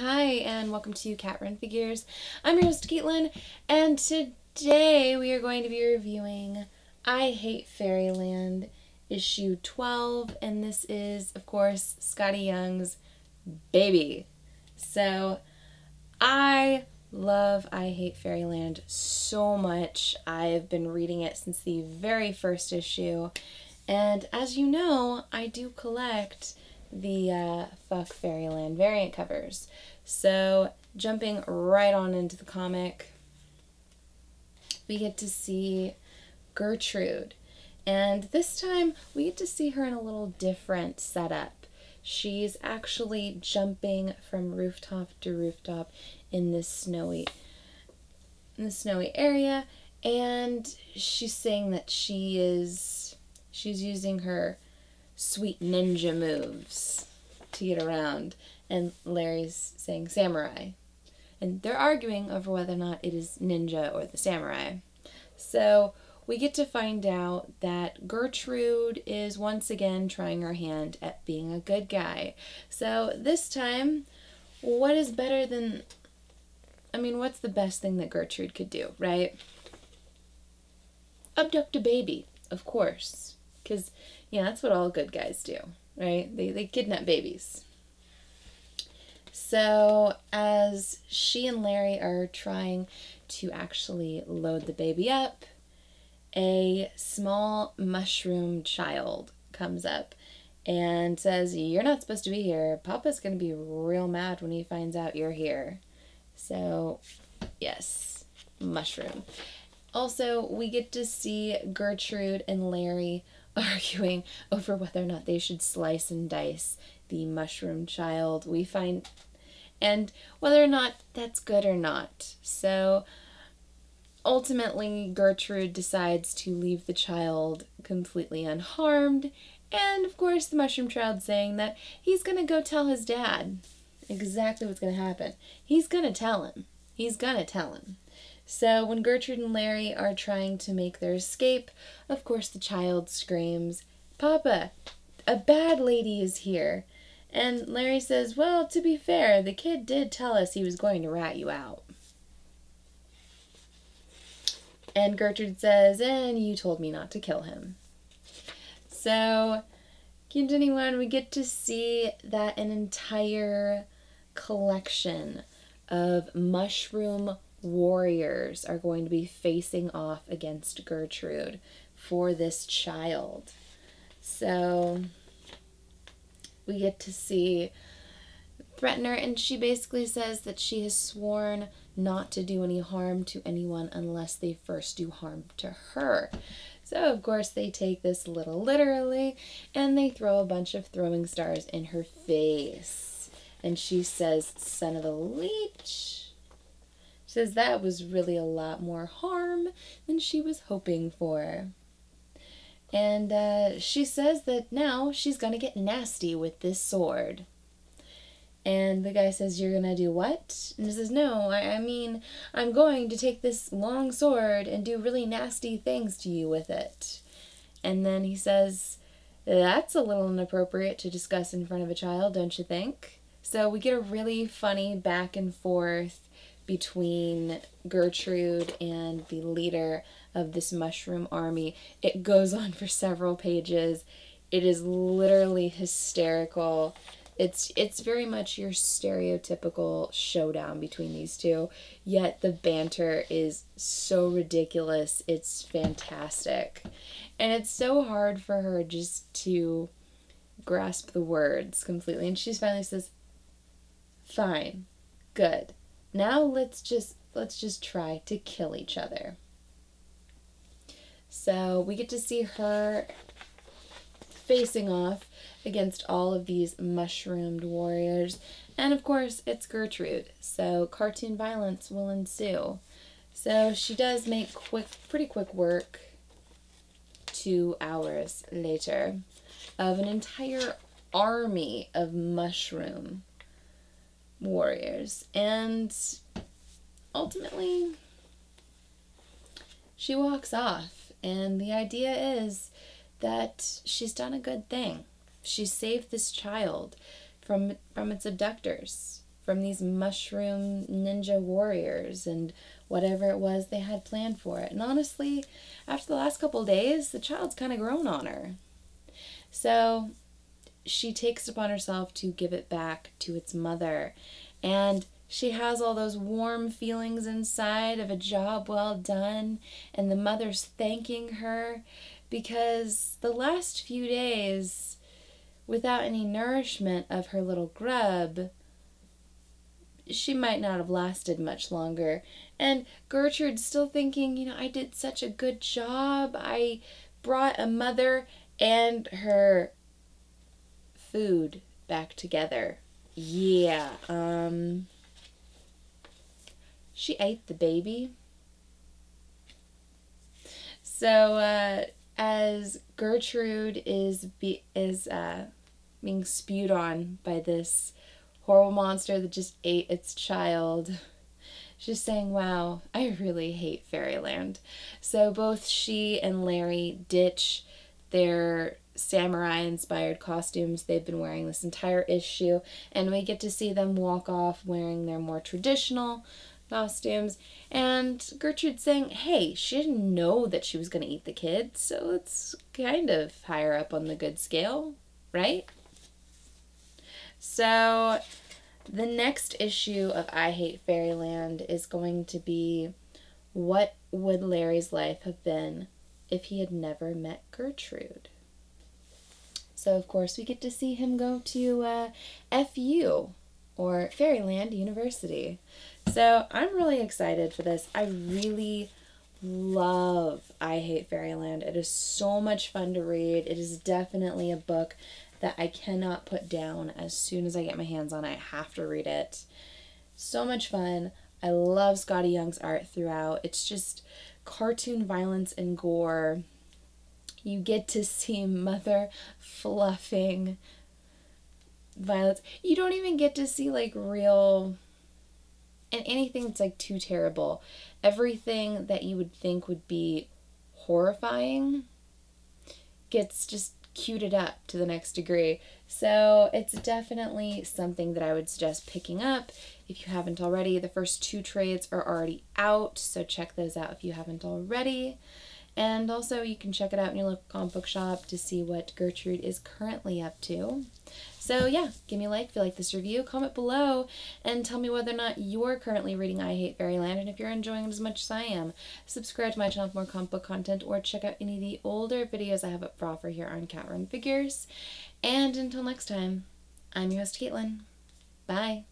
Hi, and welcome to Cat Run Figures. I'm your host, Caitlin, and today we are going to be reviewing I Hate Fairyland, issue 12, and this is, of course, Scotty Young's baby. So, I love I Hate Fairyland so much. I've been reading it since the very first issue, and as you know, I do collect the Fuck Fairyland variant covers. So, jumping right on into the comic, we get to see Gertrude. And this time, we get to see her in a little different setup. She's actually jumping from rooftop to rooftop in this snowy area, and she's saying that she's using her sweet ninja moves to get around, and Larry's saying samurai, and they're arguing over whether or not it is ninja or the samurai. So we get to find out that Gertrude is once again trying her hand at being a good guy. So this time, what is better than, what's the best thing that Gertrude could do, right? Abduct a baby, of course, because yeah, that's what all good guys do, right? They kidnap babies. So as she and Larry are trying to actually load the baby up, a small mushroom child comes up and says, "You're not supposed to be here. Papa's going to be real mad when he finds out you're here." So, yes, mushroom. Also, we get to see Gertrude and Larry arguing over whether or not they should slice and dice the mushroom child. And whether or not that's good or not. So ultimately, Gertrude decides to leave the child completely unharmed, and of course the mushroom child saying that he's gonna go tell his dad exactly what's gonna happen. He's gonna tell him. So when Gertrude and Larry are trying to make their escape, of course the child screams, "Papa, a bad lady is here." And Larry says, "Well, to be fair, the kid did tell us he was going to rat you out." And Gertrude says, "And you told me not to kill him." So, continuing on, we get to see that an entire collection of mushroom warriors are going to be facing off against Gertrude for this child. So we get to see threaten her, and she basically says that she has sworn not to do any harm to anyone unless they first do harm to her. So of course they take this a little literally, and they throw a bunch of throwing stars in her face. And she says, "Son of a leech." She says that was really a lot more harm than she was hoping for. And she says that now she's going to get nasty with this sword. And the guy says, "You're going to do what?" And he says, "No, I'm going to take this long sword and do really nasty things to you with it." And then he says, "That's a little inappropriate to discuss in front of a child, don't you think?" So we get a really funny back and forth between Gertrude and the leader of this mushroom army. It goes on for several pages. It is literally hysterical. It's very much your stereotypical showdown between these two, yet the banter is so ridiculous. It's fantastic. And it's so hard for her just to grasp the words completely. And she finally says, "Fine, good. Now let's just try to kill each other." So we get to see her facing off against all of these mushroomed warriors. And of course, it's Gertrude, so cartoon violence will ensue. So she does make pretty quick work 2 hours later of an entire army of mushroom warriors. And ultimately, she walks off, and the idea is that she's done a good thing. She saved this child from its abductors, from these mushroom ninja warriors and whatever it was they had planned for it. And honestly, after the last couple days, the child's kind of grown on her. So she takes it upon herself to give it back to its mother. And she has all those warm feelings inside of a job well done. And the mother's thanking her because the last few days, without any nourishment of her little grub, she might not have lasted much longer. And Gertrude's still thinking, I did such a good job. I brought a mother and her food back together. Yeah, she ate the baby. So, as Gertrude is being spewed on by this horrible monster that just ate its child, she's saying, wow, I really hate Fairyland. So both she and Larry ditch their samurai-inspired costumes they've been wearing this entire issue, and we get to see them walk off wearing their more traditional costumes. And Gertrude's saying, hey, she didn't know that she was going to eat the kid, so it's kind of higher up on the good scale, right? So the next issue of I Hate Fairyland is going to be, what would Larry's life have been if he had never met Gertrude? So, of course, we get to see him go to FU, or Fairyland University. So, I'm really excited for this. I really love I Hate Fairyland. It is so much fun to read. It is definitely a book that I cannot put down. As soon as I get my hands on it, I have to read it. So much fun. I love Scotty Young's art throughout. It's just cartoon violence and gore. You get to see Mother fluffing Violet's. You don't even get to see like real, and anything that's like too terrible. Everything that you would think would be horrifying gets just cuted up to the next degree. So it's definitely something that I would suggest picking up if you haven't already. The first 2 trades are already out, so check those out if you haven't already. And also you can check it out in your local comic book shop to see what Gertrude is currently up to. So yeah, give me a like if you like this review, comment below, and tell me whether or not you're currently reading I Hate Fairyland and if you're enjoying it as much as I am. Subscribe to my channel for more comic book content, or check out any of the older videos I have up for offer here on Cat Run Figures. And until next time, I'm your host Caitlin. Bye!